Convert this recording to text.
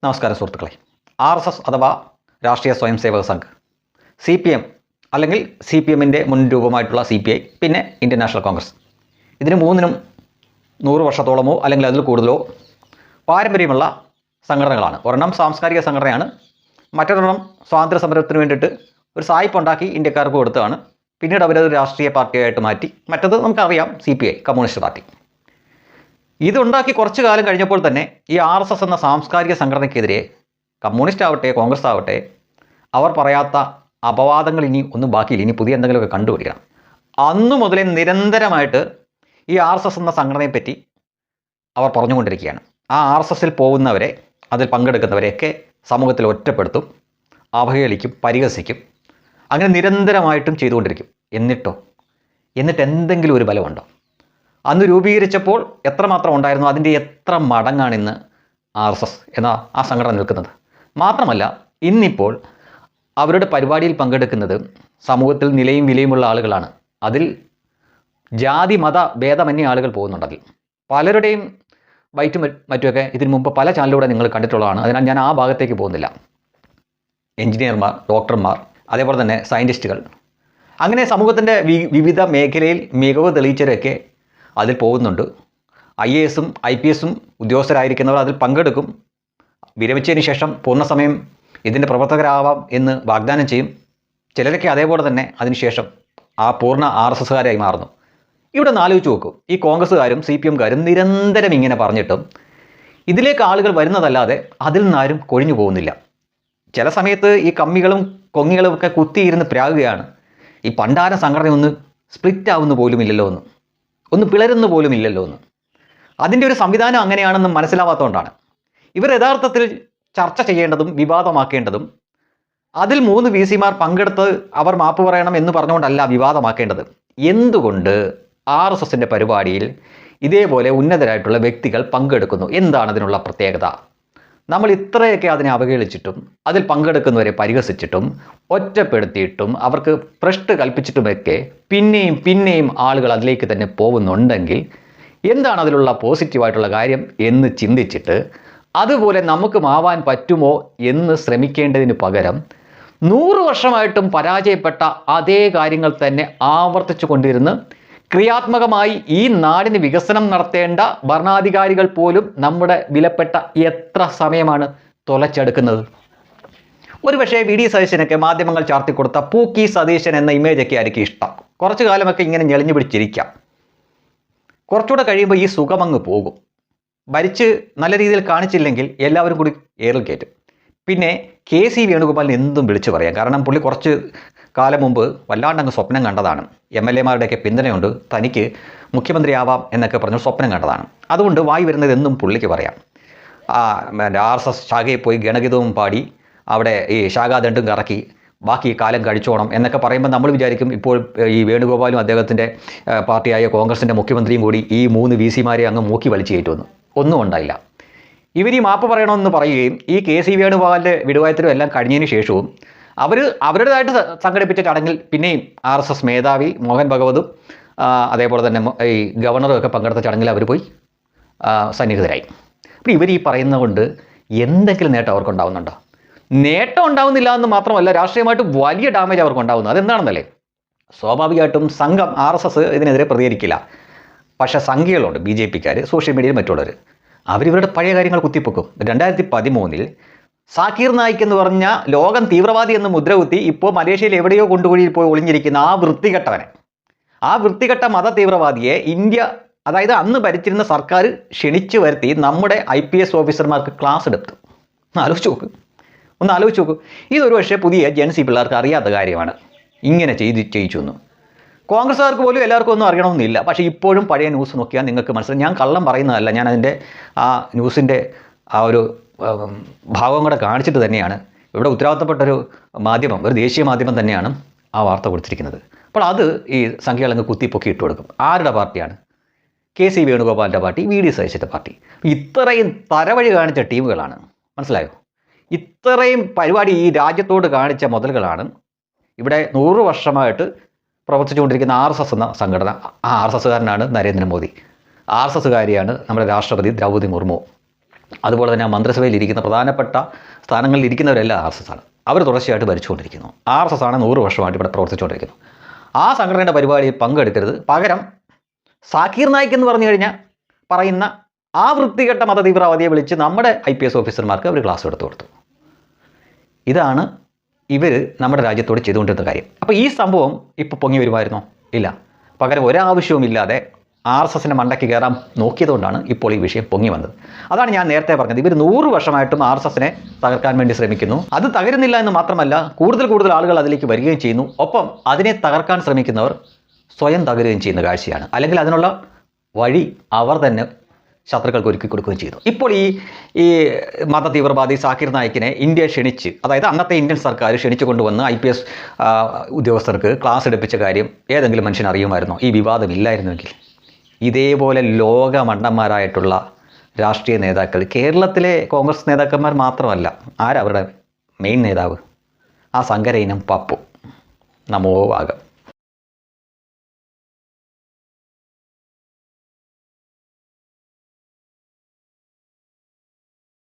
നമസ്കാരം സുഹൃത്തുക്കളെ. RSS അഥവാ രാഷ്ട്രീയ സ്വയം സേവക സംഘ്, CPM അല്ലെങ്കിൽ CPMൻ്റെ മുൻ രൂപമായിട്ടുള്ള CPI, പിന്നെ ഇന്ത്യൻ നാഷണൽ കോൺഗ്രസ്, ഇതിന് മൂന്നിനും 100 വർഷത്തോളമോ അല്ലെങ്കിൽ അതിൽ കൂടുതലോ പാരമ്പര്യമുള്ള സംഘടനകളാണ്. ഒരെണ്ണം സാംസ്കാരിക സംഘടനയാണ്, മറ്റൊരെണ്ണം സ്വാതന്ത്ര്യ സമരത്തിന് വേണ്ടിയിട്ട് ഒരു സായിപ്പുണ്ടാക്കി ഇന്ത്യക്കാർക്ക് കൊടുത്തതാണ്. പിന്നീട് അവരത് രാഷ്ട്രീയ പാർട്ടിയായിട്ട് മാറ്റി. മറ്റത് നമുക്കറിയാം, CPI കമ്മ്യൂണിസ്റ്റ് പാർട്ടി. ഇതുണ്ടാക്കി കുറച്ചു കാലം കഴിഞ്ഞപ്പോൾ തന്നെ ഈ RSS എന്ന സാംസ്കാരിക സംഘടനയ്ക്കെതിരെ കമ്മ്യൂണിസ്റ്റ് ആവട്ടെ കോൺഗ്രസ് ആവട്ടെ അവർ പറയാത്ത അപവാദങ്ങൾ ഇനി ഒന്നും ബാക്കിയില്ല. ഇനി പുതിയ എന്തെങ്കിലുമൊക്കെ കണ്ടുപിടിക്കണം. അന്നു മുതലേ നിരന്തരമായിട്ട് ഈ RSS എന്ന സംഘടനയെപ്പറ്റി അവർ പറഞ്ഞുകൊണ്ടിരിക്കുകയാണ്. ആ RSSൽ പോകുന്നവരെ, അതിൽ പങ്കെടുക്കുന്നവരെയൊക്കെ സമൂഹത്തിൽ ഒറ്റപ്പെടുത്തും, അവഹേളിക്കും, പരിഹസിക്കും. അങ്ങനെ നിരന്തരമായിട്ടും ചെയ്തുകൊണ്ടിരിക്കും. എന്നിട്ട് എന്തെങ്കിലും ഒരു ബലമുണ്ടോ? അന്ന് രൂപീകരിച്ചപ്പോൾ എത്രമാത്രം ഉണ്ടായിരുന്നു, അതിൻ്റെ എത്ര മടങ്ങാണ് ഇന്ന് RSS എന്ന ആ സംഘടന നിൽക്കുന്നത്? മാത്രമല്ല, ഇന്നിപ്പോൾ അവരുടെ പരിപാടിയിൽ പങ്കെടുക്കുന്നത് സമൂഹത്തിൽ നിലയും വിലയുമുള്ള ആളുകളാണ്. അതിൽ ജാതി മത ഭേദമന്യേ ആളുകൾ പോകുന്നുണ്ട്. അതിൽ പലരുടെയും ബൈറ്റും മറ്റുമൊക്കെ ഇതിനു മുമ്പ് പല ചാനലിലൂടെ നിങ്ങൾ കണ്ടിട്ടുള്ളതാണ്. അതിനാൽ ഞാൻ ആ ഭാഗത്തേക്ക് പോകുന്നില്ല. എഞ്ചിനീയർമാർ, ഡോക്ടർമാർ, അതേപോലെ തന്നെ സയൻറ്റിസ്റ്റുകൾ, അങ്ങനെ സമൂഹത്തിൻ്റെ വിവിധ മേഖലയിൽ മികവ് തെളിയിച്ചവരൊക്കെ അതിൽ പോകുന്നുണ്ട്. IASഉം IPSഉം ഉദ്യോഗസ്ഥരായിരിക്കുന്നവർ അതിൽ പങ്കെടുക്കും. വിരമിച്ചതിന് ശേഷം പൂർണ്ണസമയം ഇതിൻ്റെ പ്രവർത്തകരാവാം എന്ന് വാഗ്ദാനം ചെയ്യും. ചിലരൊക്കെ അതേപോലെ തന്നെ അതിനുശേഷം ആ പൂർണ്ണ RSSകാരായി മാറുന്നു. ഇവിടെ ഒന്ന് ആലോചിച്ച് നോക്കൂ. ഈ കോൺഗ്രസ്സുകാരും CPMകാരും നിരന്തരം ഇങ്ങനെ പറഞ്ഞിട്ടും ഇതിലേക്ക് ആളുകൾ വരുന്നതല്ലാതെ അതിൽ നിന്നാരും കൊഴിഞ്ഞു പോകുന്നില്ല. ചില സമയത്ത് ഈ കമ്മികളും കൊങ്ങികളും ഒക്കെ കുത്തിയിരുന്ന് പ്രാകുകയാണ്. ഈ പണ്ടാര സംഘടന ഒന്ന് സ്പ്ലിറ്റ് ആവുന്ന പോലും ഇല്ലല്ലോ എന്ന്, ഒന്ന് പിളരുന്ന പോലും ഇല്ലല്ലോ എന്ന്. അതിൻ്റെ ഒരു സംവിധാനം അങ്ങനെയാണെന്ന് മനസ്സിലാവാത്തതുകൊണ്ടാണ്. ഇവർ യഥാർത്ഥത്തിൽ ചർച്ച ചെയ്യേണ്ടതും വിവാദമാക്കേണ്ടതും അതിൽ 3 VCമാർ പങ്കെടുത്ത് അവർ മാപ്പ് പറയണം എന്ന് പറഞ്ഞുകൊണ്ടല്ല വിവാദമാക്കേണ്ടത്. എന്തുകൊണ്ട് RSSൻ്റെ പരിപാടിയിൽ ഇതേപോലെ ഉന്നതരായിട്ടുള്ള വ്യക്തികൾ പങ്കെടുക്കുന്നു? എന്താണ് അതിനുള്ള പ്രത്യേകത? നമ്മൾ ഇത്രയൊക്കെ അതിനെ അവഹേളിച്ചിട്ടും അതിൽ പങ്കെടുക്കുന്നവരെ പരിഹസിച്ചിട്ടും ഒറ്റപ്പെടുത്തിയിട്ടും അവർക്ക് ഭ്രഷ്ട് കൽപ്പിച്ചിട്ടുമൊക്കെ പിന്നെയും ആളുകൾ അതിലേക്ക് തന്നെ പോകുന്നുണ്ടെങ്കിൽ എന്താണ് അതിലുള്ള പോസിറ്റീവായിട്ടുള്ള കാര്യം എന്ന് ചിന്തിച്ചിട്ട് അതുപോലെ നമുക്കും ആവാൻ പറ്റുമോ എന്ന് ശ്രമിക്കേണ്ടതിന് പകരം 100 വർഷമായിട്ടും പരാജയപ്പെട്ട അതേ കാര്യങ്ങൾ തന്നെ ആവർത്തിച്ചു കൊണ്ടിരുന്ന് ക്രിയാത്മകമായി ഈ നാടിന് വികസനം നടത്തേണ്ട ഭരണാധികാരികൾ പോലും നമ്മുടെ വിലപ്പെട്ട എത്ര സമയമാണ് തുലച്ചെടുക്കുന്നത്? ഒരുപക്ഷെ VD സതീശനൊക്കെ മാധ്യമങ്ങൾ ചാർത്തിക്കൊടുത്ത പൂക്കി സതീശൻ എന്ന ഇമേജൊക്കെ ആയിരിക്കും ഇഷ്ടം. കുറച്ചു കാലമൊക്കെ ഇങ്ങനെ ഞെളിഞ്ഞു പിടിച്ചിരിക്കാം. കുറച്ചുകൂടെ കഴിയുമ്പോൾ ഈ സുഖമങ്ങ് പോകും. ഭരിച്ച് നല്ല രീതിയിൽ കാണിച്ചില്ലെങ്കിൽ എല്ലാവരും കൂടി ഏറിൽ കയറ്റും. പിന്നെ KC വേണുഗോപാലിന് എന്തും വിളിച്ചു പറയാം. കാരണം പുള്ളി കുറച്ച് കാലം മുമ്പ് വല്ലാണ്ടങ്ങ് സ്വപ്നം കണ്ടതാണ്. MLAമാരുടെയൊക്കെ പിന്തുണയുണ്ട്, തനിക്ക് മുഖ്യമന്ത്രിയാവാം എന്നൊക്കെ പറഞ്ഞ് സ്വപ്നം കണ്ടതാണ്. അതുകൊണ്ട് വായി വരുന്നത് എന്നും പുള്ളിക്ക് പറയാം. RSS ശാഖയിൽ പോയി ഗണഗീതവും പാടി അവിടെ ഈ ശാഖാദണ്ഡും കറക്കി ബാക്കി കാലം കഴിച്ചോണം എന്നൊക്കെ പറയുമ്പോൾ നമ്മൾ വിചാരിക്കും ഇപ്പോൾ ഈ വേണുഗോപാലും അദ്ദേഹത്തിൻ്റെ പാർട്ടിയായ കോൺഗ്രസിൻ്റെ മുഖ്യമന്ത്രിയും കൂടി ഈ 3 VCമാരെ അങ്ങ് മൂക്കി വലിച്ചു കയറ്റുമെന്ന്. ഒന്നും ഉണ്ടായില്ല. ഇവർ ഈ മാപ്പ് പറയണമെന്ന് പറയുകയും ഈ KC വേണുഗോപാലിൻ്റെ വിടുവായത്തിലും എല്ലാം കഴിഞ്ഞതിന് ശേഷവും അവരുടേതായിട്ട് സംഘടിപ്പിച്ച ചടങ്ങിൽ പിന്നെയും RSS മേധാവി മോഹൻ ഭഗവതും അതേപോലെ തന്നെ ഈ ഗവർണറും ഒക്കെ പങ്കെടുത്ത ചടങ്ങിൽ അവർ പോയി സന്നിഹിതരായി. അപ്പോൾ ഇവർ ഈ പറയുന്നത് കൊണ്ട് എന്തെങ്കിലും നേട്ടം അവർക്കുണ്ടാവുന്നുണ്ടോ? നേട്ടം ഉണ്ടാവുന്നില്ല എന്ന് മാത്രമല്ല, രാഷ്ട്രീയമായിട്ട് വലിയ ഡാമേജ് അവർക്കുണ്ടാവുന്നു. അതെന്താണെന്നല്ലേ? സ്വാഭാവികമായിട്ടും സംഘം RSS ഇതിനെതിരെ പ്രതികരിക്കില്ല. പക്ഷേ സംഖ്യകളുണ്ട്, BJPക്കാർ, സോഷ്യൽ മീഡിയയിൽ മറ്റുള്ളവർ, അവരിവരുടെ പഴയ കാര്യങ്ങൾ കുത്തിപ്പൊക്കും. 2013 സാക്കിർ നായിക് എന്ന് പറഞ്ഞ ലോകം തീവ്രവാദി എന്ന് മുദ്രകുത്തി ഇപ്പോൾ മലേഷ്യയിൽ എവിടെയോ കൊണ്ടുപോയി ഒളിഞ്ഞിരിക്കുന്ന ആ വൃത്തികെട്ട മത തീവ്രവാദിയെ ഇന്ത്യ, അതായത് അന്ന് ഭരിച്ചിരുന്ന സർക്കാർ ക്ഷണിച്ചു വരുത്തി നമ്മുടെ IPS ഓഫീസർമാർക്ക് ക്ലാസ് എടുത്തു. ഒന്ന് ആലോചിച്ച് നോക്കൂ. ഇതൊരു പക്ഷേ പുതിയ ജെൻസി പിള്ളേർക്ക് അറിയാത്ത കാര്യമാണ്. ഇങ്ങനെ ചെയ്യിച്ചു എന്ന് കോൺഗ്രസ്സുകാർക്ക് പോലും എല്ലാവർക്കും ഒന്നും അറിയണമെന്നില്ല. പക്ഷേ ഇപ്പോഴും പഴയ ന്യൂസ് നോക്കിയാൽ നിങ്ങൾക്ക് മനസ്സിലാവും. ഞാൻ കള്ളം പറയുന്നതല്ല, ഞാൻ അതിൻ്റെ ആ ന്യൂസിൻ്റെ ആ ഒരു ഭാഗം കൂടെ കാണിച്ചിട്ട് തന്നെയാണ്. ഇവിടെ ഉത്തരവാദിത്തപ്പെട്ടൊരു മാധ്യമം, ഒരു ദേശീയ മാധ്യമം തന്നെയാണ് ആ വാർത്ത കൊടുത്തിരിക്കുന്നത്. അപ്പോൾ അത് ഈ സംഖ്യകളങ്ങ് കുത്തിപ്പൊക്കി ഇട്ട് കൊടുക്കും. ആരുടെ പാർട്ടിയാണ്? KC വേണുഗോപാലിൻ്റെ പാർട്ടി, VD സതീശൻ്റെ പാർട്ടി. ഇത്രയും തരവഴി കാണിച്ച ടീമുകളാണ്. മനസ്സിലായോ? ഇത്രയും പരിപാടി ഈ രാജ്യത്തോട് കാണിച്ച മുതലുകളാണ് ഇവിടെ 100 വർഷമായിട്ട് പ്രവർത്തിച്ചുകൊണ്ടിരിക്കുന്ന RSS എന്ന സംഘടന. ആ RSSകാരനാണ് നരേന്ദ്രമോദി, RSSകാരിയാണ് നമ്മുടെ രാഷ്ട്രപതി ദ്രൗപദി മുർമു. അതുപോലെ തന്നെ മന്ത്രിസഭയിൽ ഇരിക്കുന്ന പ്രധാനപ്പെട്ട സ്ഥാനങ്ങളിൽ ഇരിക്കുന്നവരെല്ലാം RSS ആണ്. അവർ തുടർച്ചയായിട്ട് ഭരിച്ചുകൊണ്ടിരിക്കുന്നു. RSS ആണ് 100 വർഷമായിട്ട് ഇവിടെ പ്രവർത്തിച്ചുകൊണ്ടിരിക്കുന്നു. ആ സംഘടനയുടെ പരിപാടിയിൽ പങ്കെടുക്കരുത്, പകരം സാക്കീർ നായിക് എന്ന് പറഞ്ഞു കഴിഞ്ഞാൽ പറയുന്ന ആ വൃത്തികെട്ട മതതീവ്രവാദിയെ വിളിച്ച് നമ്മുടെ IPS ഓഫീസർമാർക്ക് അവർ ക്ലാസ് എടുത്തു കൊടുത്തു. ഇതാണ് ഇവർ നമ്മുടെ രാജ്യത്തോട് ചെയ്തുകൊണ്ടിരുന്ന കാര്യം. അപ്പോൾ ഈ സംഭവം ഇപ്പോൾ പൊങ്ങി വരുമായിരുന്നോ? ഇല്ല. പകരം ഒരാവശ്യവുമില്ലാതെ RSSന്റെ മണ്ടയ്ക്ക് കയറാൻ നോക്കിയതുകൊണ്ടാണ് ഇപ്പോൾ ഈ വിഷയം പൊങ്ങി വന്നത്. അതാണ് ഞാൻ നേരത്തെ പറഞ്ഞത്. ഇവർ 100 വർഷമായിട്ടും RSSനെ തകർക്കാൻ വേണ്ടി ശ്രമിക്കുന്നു. അത് തകരുന്നില്ല എന്ന് മാത്രമല്ല, കൂടുതൽ ആളുകൾ അതിലേക്ക് വരികയും ചെയ്യുന്നു. ഒപ്പം അതിനെ തകർക്കാൻ ശ്രമിക്കുന്നവർ സ്വയം തകരുകയും ചെയ്യുന്ന കാഴ്ചയാണ്. അല്ലെങ്കിൽ അതിനുള്ള വഴി അവർ തന്നെ ശത്രുക്കൾക്ക് ഒരുക്കി കൊടുക്കുകയും ചെയ്തു. ഇപ്പോൾ ഈ മത തീവ്രവാദി സാക്കിർ നായിക്കിനെ ഇന്ത്യ ക്ഷണിച്ച്, അതായത് അന്നത്തെ ഇന്ത്യൻ സർക്കാർ ക്ഷണിച്ചു കൊണ്ടുവന്ന് IPS ഉദ്യോഗസ്ഥർക്ക് ക്ലാസ് എടുപ്പിച്ച കാര്യം ഏതെങ്കിലും മനുഷ്യൻ അറിയുമായിരുന്നോ? ഈ വിവാദം ഇല്ലായിരുന്നുവെങ്കിൽ ഇതേപോലെ ലോകമണ്ടന്മാരായിട്ടുള്ള രാഷ്ട്രീയ നേതാക്കൾ, കേരളത്തിലെ കോൺഗ്രസ് നേതാക്കന്മാർ മാത്രമല്ല, ആരവരുടെ മെയിൻ നേതാവ്? ആ സങ്കര ഇനം പപ്പു. നമോ ഭാഗം.